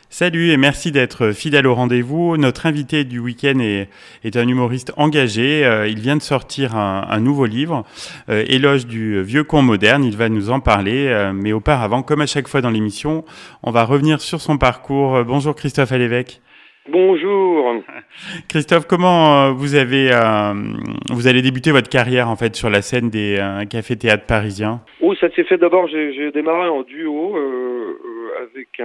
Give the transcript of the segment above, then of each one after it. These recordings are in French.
Salut et merci d'être fidèle au rendez-vous. Notre invité du week-end est un humoriste engagé. Il vient de sortir un nouveau livre, Éloge du vieux con moderne. Il va nous en parler. Mais auparavant, comme à chaque fois dans l'émission, on va revenir sur son parcours. Bonjour Christophe Alévèque. Bonjour. Christophe, comment vous allez débuter votre carrière en fait sur la scène des cafés-théâtres parisiens? Oh, ça s'est fait d'abord, j'ai démarré en duo avec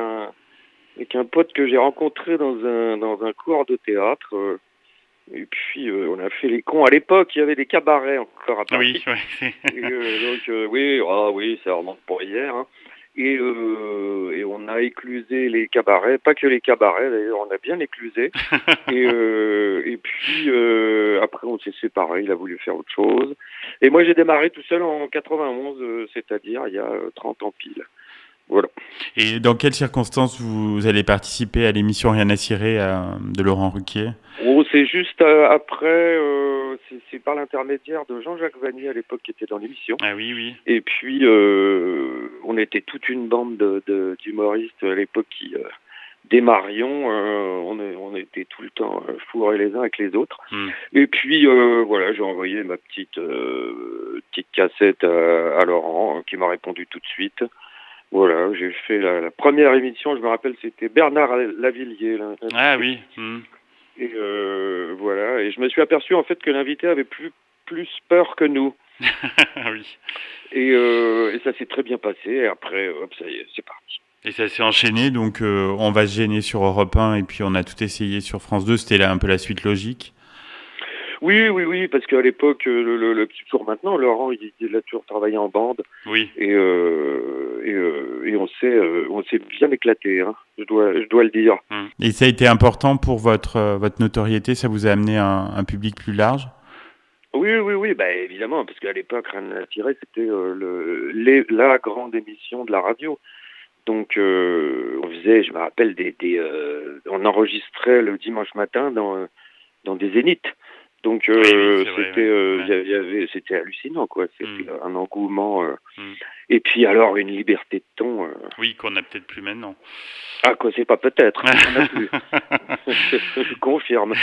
un pote que j'ai rencontré dans un cours de théâtre. Et puis on a fait les cons. À l'époque, il y avait des cabarets encore à Oui, Paris. ouais. Et, oui, ça remonte pour hier. Hein. Et on a éclusé les cabarets, pas que les cabarets d'ailleurs, on a bien éclusé. Et puis après on s'est séparés, il a voulu faire autre chose. Et moi j'ai démarré tout seul en 91, c'est-à-dire il y a 30 ans pile. Voilà. Et dans quelles circonstances vous allez participer à l'émission Rien à cirer de Laurent Ruquier? Oh, c'est juste après, c'est par l'intermédiaire de Jean-Jacques Vanier à l'époque qui était dans l'émission. Ah oui, oui. Et puis on était toute une bande d'humoristes à l'époque qui démarrions, on était tout le temps fourrés les uns avec les autres. Et puis voilà, j'ai envoyé ma petite cassette à Laurent qui m'a répondu tout de suite. Voilà, j'ai fait la première émission, je me rappelle, c'était Bernard Lavillier. Là. Ah oui. Et voilà, et je me suis aperçu en fait que l'invité avait plus peur que nous. Oui. Et ça s'est très bien passé. Et après, hop, ça y est, c'est parti. Et ça s'est enchaîné, donc on va se gêner sur Europe 1 et puis on a tout essayé sur France 2. C'était là un peu la suite logique. Oui, parce qu'à l'époque, toujours maintenant, Laurent, il a toujours travaillé en bande. Oui. Et on s'est bien éclaté, hein, je dois le dire. Et ça a été important pour votre notoriété. Ça vous a amené un public plus large? Oui, bah évidemment, parce qu'à l'époque, Rien à tirer, c'était la grande émission de la radio. Donc on faisait, je me rappelle, on enregistrait le dimanche matin dans des zéniths. Donc c'était hallucinant, quoi. C'était un engouement. Et puis alors une liberté de ton. Oui, qu'on n'a peut-être plus maintenant. Ah quoi, c'est pas peut-être, on n'a plus. Je confirme.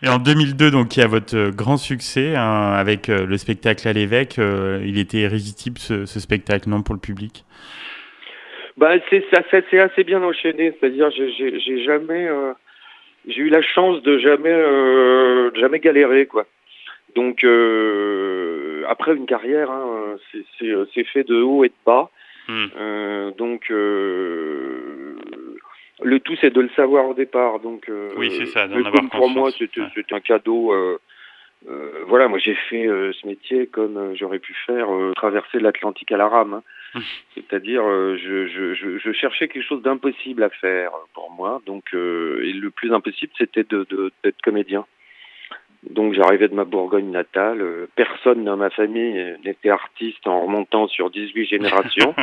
Et en 2002, donc il y a votre grand succès avec le spectacle à l'évêque. Il était irrésistible ce spectacle, non, pour le public? Bah c'est assez bien enchaîné, c'est-à-dire j'ai jamais j'ai eu la chance de jamais galérer, quoi. Donc après une carrière, hein, c'est fait de haut et de bas. Donc le tout c'est de le savoir au départ. Donc oui, c'est ça, d'en mais avoir comme pour moi confiance. c'est un cadeau. Voilà, moi j'ai fait ce métier comme j'aurais pu faire traverser l'Atlantique à la rame. Hein. C'est-à-dire, je cherchais quelque chose d'impossible à faire pour moi. Donc, et le plus impossible, c'était d'être comédien. Donc, j'arrivais de ma Bourgogne natale. Personne dans ma famille n'était artiste en remontant sur 18 générations.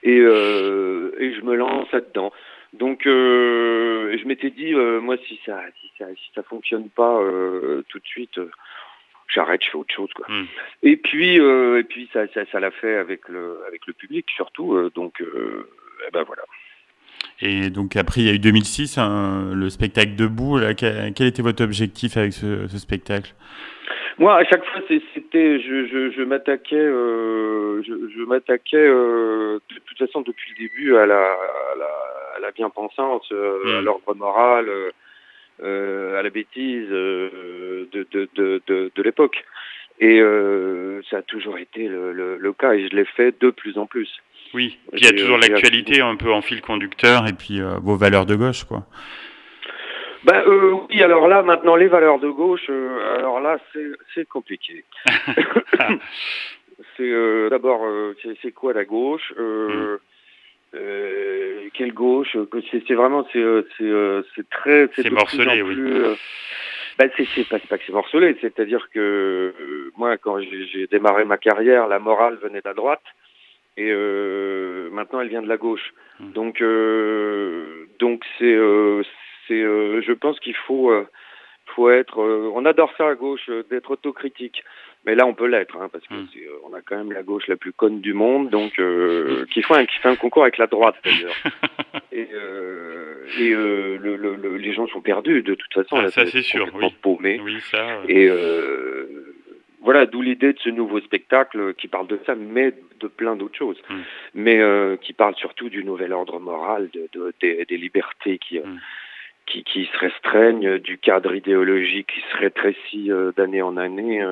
Et je me lance là-dedans. Donc, je m'étais dit, moi, si ça fonctionne pas tout de suite. J'arrête, je fais autre chose, quoi. Et puis ça l'a fait avec le public surtout, donc ben voilà. Et donc après il y a eu 2006, le spectacle Debout. Là, quel était votre objectif avec ce spectacle? Moi, à chaque fois, c'était, je m'attaquais, je m'attaquais de toute façon depuis le début à la bien-pensance, à l'ordre moral. À la bêtise de l'époque. Et ça a toujours été le cas, et je l'ai fait de plus en plus. Oui, puis il y a toujours l'actualité un peu en fil conducteur, et puis vos valeurs de gauche, quoi. Ben oui, alors là, maintenant, les valeurs de gauche, alors là, c'est compliqué. C'est d'abord, c'est quoi la gauche quelle gauche? C'est vraiment, c'est très, c'est morcelé, oui. Ben c'est pas que c'est morcelé, c'est-à-dire que moi, quand j'ai démarré ma carrière, la morale venait de la droite, et maintenant elle vient de la gauche. Donc je pense qu'il faut être, on adore ça à gauche, d'être autocritique. Mais là, on peut l'être, hein, parce que on a quand même la gauche la plus conne du monde, donc qui fait un concours avec la droite d'ailleurs. Les gens sont perdus de toute façon. Ah, ça c'est sûr, oui. Paumés. Oui, ça. Et voilà, d'où l'idée de ce nouveau spectacle qui parle de ça, mais de plein d'autres choses. Mais qui parle surtout du nouvel ordre moral, des libertés qui se restreignent, du cadre idéologique qui se rétrécit d'année en année,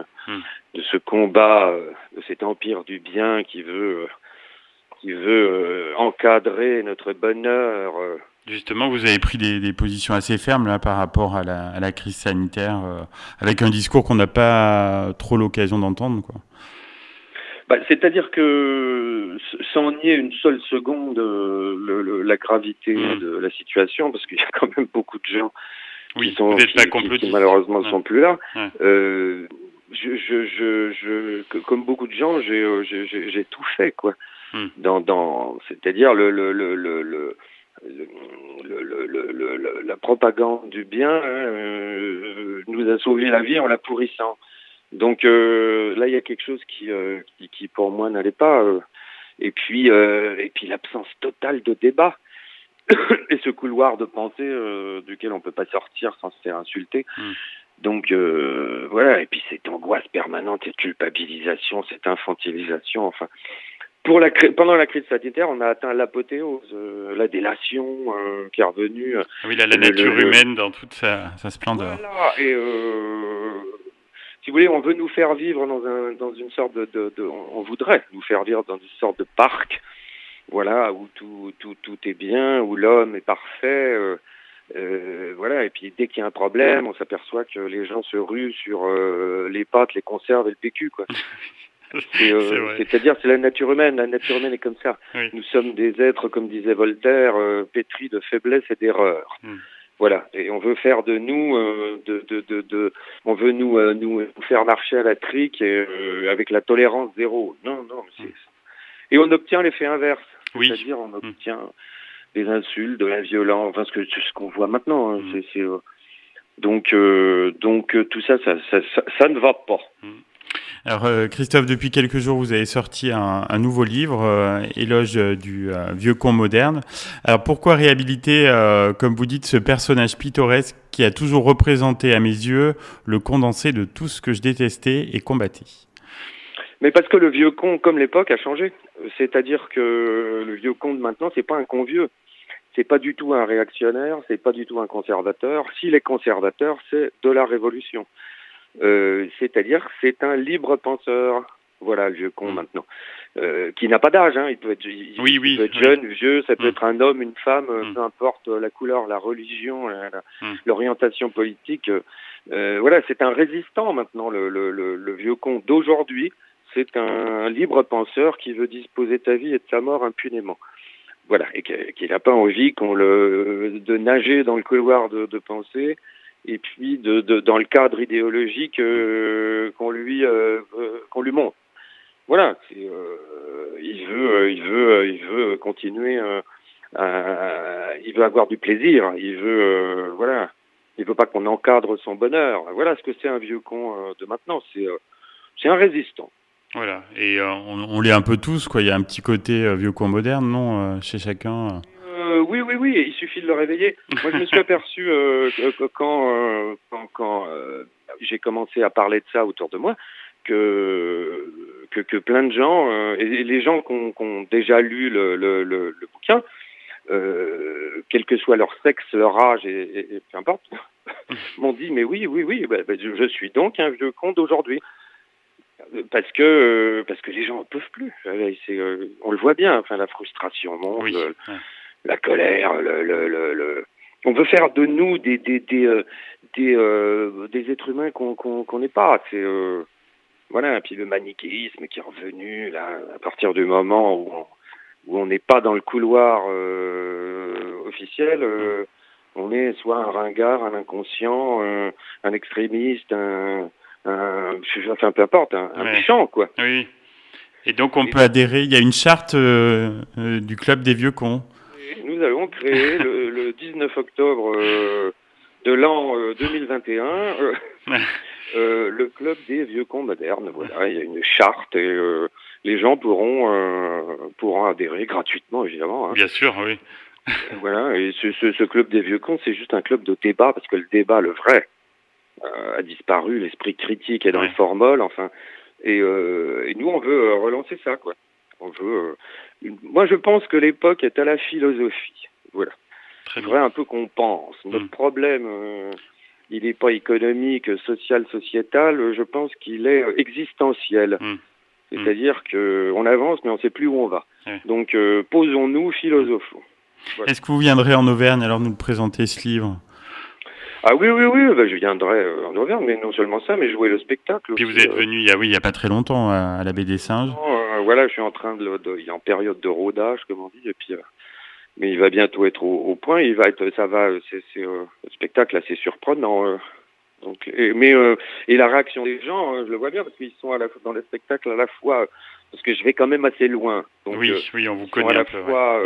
de ce combat, de cet empire du bien qui veut encadrer notre bonheur. Justement, vous avez pris des positions assez fermes là par rapport à la crise sanitaire, avec un discours qu'on n'a pas trop l'occasion d'entendre, quoi. C'est-à-dire que sans nier une seule seconde la gravité de la situation, parce qu'il y a quand même beaucoup de gens qui malheureusement sont plus là. Ouais. Comme beaucoup de gens, j'ai tout fait, quoi. C'est-à-dire la propagande du bien nous a sauvé la vie en la pourrissant. Donc là, il y a quelque chose qui pour moi n'allait pas. Et puis l'absence totale de débat et ce couloir de pensée duquel on peut pas sortir sans se faire insulter. Donc voilà. Et puis cette angoisse permanente, cette culpabilisation, cette infantilisation. Enfin, pendant la crise sanitaire, on a atteint l'apothéose, la délation qui est revenue. Oui, la nature humaine dans toute sa splendeur. Voilà. Et si vous voulez, on veut nous faire vivre dans une sorte on voudrait nous faire vivre dans une sorte de parc, voilà, où tout est bien, où l'homme est parfait, voilà. Et puis dès qu'il y a un problème, on s'aperçoit que les gens se ruent sur les pâtes, les conserves et le PQ, quoi. C'est-à-dire, c'est la nature humaine. La nature humaine est comme ça. Oui. Nous sommes des êtres, comme disait Voltaire, pétris de faiblesse et d'erreur. Voilà, et on veut faire de nous, on veut nous faire marcher à la trique avec la tolérance zéro. Non, et on obtient l'effet inverse, c'est-à-dire on obtient des insultes, de la violence, enfin ce qu'on voit maintenant. Donc tout ça ne va pas. Alors Christophe, depuis quelques jours, vous avez sorti un nouveau livre, Éloge du vieux conte moderne. Alors pourquoi réhabiliter, comme vous dites, ce personnage pittoresque qui a toujours représenté à mes yeux le condensé de tout ce que je détestais et combattais? Mais parce que le vieux conte, comme l'époque, a changé. C'est-à-dire que le vieux conte maintenant, c'est pas un con vieux. C'est pas du tout un réactionnaire, c'est pas du tout un conservateur. S'il est conservateur, c'est de la révolution. C'est-à-dire c'est un libre penseur, voilà le vieux con maintenant, qui n'a pas d'âge, hein. Il peut être jeune, vieux, ça peut être un homme, une femme, peu importe la couleur, la religion, l'orientation politique. Voilà, c'est un résistant maintenant, le vieux con d'aujourd'hui. C'est un libre penseur qui veut disposer de sa vie et de sa mort impunément. Voilà, et qui n'a pas envie de nager dans le couloir de pensée. Et puis dans le cadre idéologique qu'on lui montre. Voilà, il veut continuer il veut avoir du plaisir, il veut pas qu'on encadre son bonheur. Voilà ce que c'est un vieux con de maintenant, c'est un résistant. Voilà, et on l'est un peu tous, quoi. Il y a un petit côté vieux con moderne, non, chez chacun. Oui, il suffit de le réveiller. Moi, je me suis aperçu quand j'ai commencé à parler de ça autour de moi, que plein de gens, et les gens qui ont déjà lu le bouquin, quel que soit leur sexe, leur âge, et peu importe, m'ont dit, mais oui, je suis donc un vieux con d'aujourd'hui. Parce que les gens ne peuvent plus. On le voit bien, enfin, la frustration monte, la colère, on veut faire de nous des êtres humains qu'on n'est pas. Voilà, et puis le manichéisme qui est revenu là, à partir du moment où on n'est pas dans le couloir officiel, on est soit un ringard, un inconscient, un extrémiste, enfin peu importe, un méchant, quoi. Oui. Et donc on peut adhérer, il y a une charte du club des vieux cons. Nous avons créé le 19 octobre de l'an 2021 le club des vieux cons modernes. Voilà, il y a une charte et les gens pourront adhérer gratuitement, évidemment. Hein. Bien sûr, oui. Voilà, et ce club des vieux cons, c'est juste un club de débat, parce que le débat, le vrai, a disparu, l'esprit critique est dans le formol, enfin, et nous, on veut relancer ça, quoi. On veut... Moi, je pense que l'époque est à la philosophie, voilà. Très C'est vrai un peu qu'on pense. Notre problème, il n'est pas économique, social, sociétal, je pense qu'il est existentiel. C'est-à-dire qu'on avance, mais on ne sait plus où on va. Donc, posons-nous, philosophons. Voilà. Est-ce que vous viendrez en Auvergne alors nous présenter ce livre? Ah oui, ben, je viendrai en Auvergne, mais non seulement ça, mais jouer le spectacle. Puis vous êtes venu il y a pas très longtemps à la Baie des Singes. Voilà, je suis en train il est en période de rodage, comme on dit, et puis mais il va bientôt être au point. Il va être, le spectacle assez surprenant. Donc, et la réaction des gens, je le vois bien parce qu'ils sont dans le spectacle à la fois. Parce que je vais quand même assez loin. Donc, oui, on vous connaît à la fois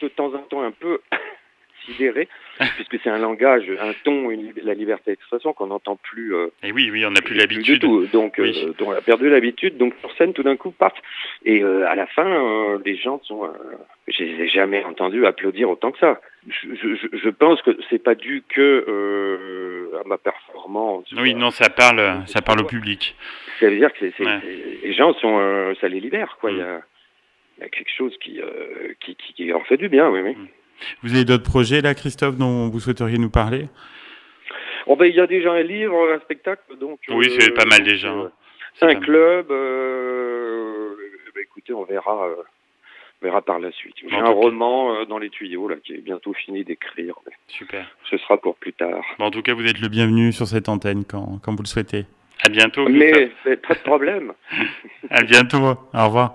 de temps en temps un peu sidéré, puisque c'est un langage, un ton, la liberté d'expression qu'on n'entend plus. Et oui, on n'a plus l'habitude. Du tout. Donc, on a perdu l'habitude. Donc, sur scène, tout d'un coup, paf. Et à la fin, les gens sont. Je les ai jamais entendus applaudir autant que ça. Je pense que c'est pas dû que à ma performance. Oui, non, ça parle au public. Ça veut dire que les gens sont, ça les libère, quoi. Il y a quelque chose qui leur fait du bien, oui. Vous avez d'autres projets là, Christophe, dont vous souhaiteriez nous parler? Ben, il y a déjà un livre, un spectacle, donc. Oui, c'est pas mal déjà. C'est un club. Écoutez, on verra par la suite. J'ai un roman dans les tuyaux là qui est bientôt fini d'écrire. Super. Ce sera pour plus tard. En tout cas, vous êtes le bienvenu sur cette antenne quand vous le souhaitez. À bientôt. Mais pas de problème. À bientôt. Au revoir.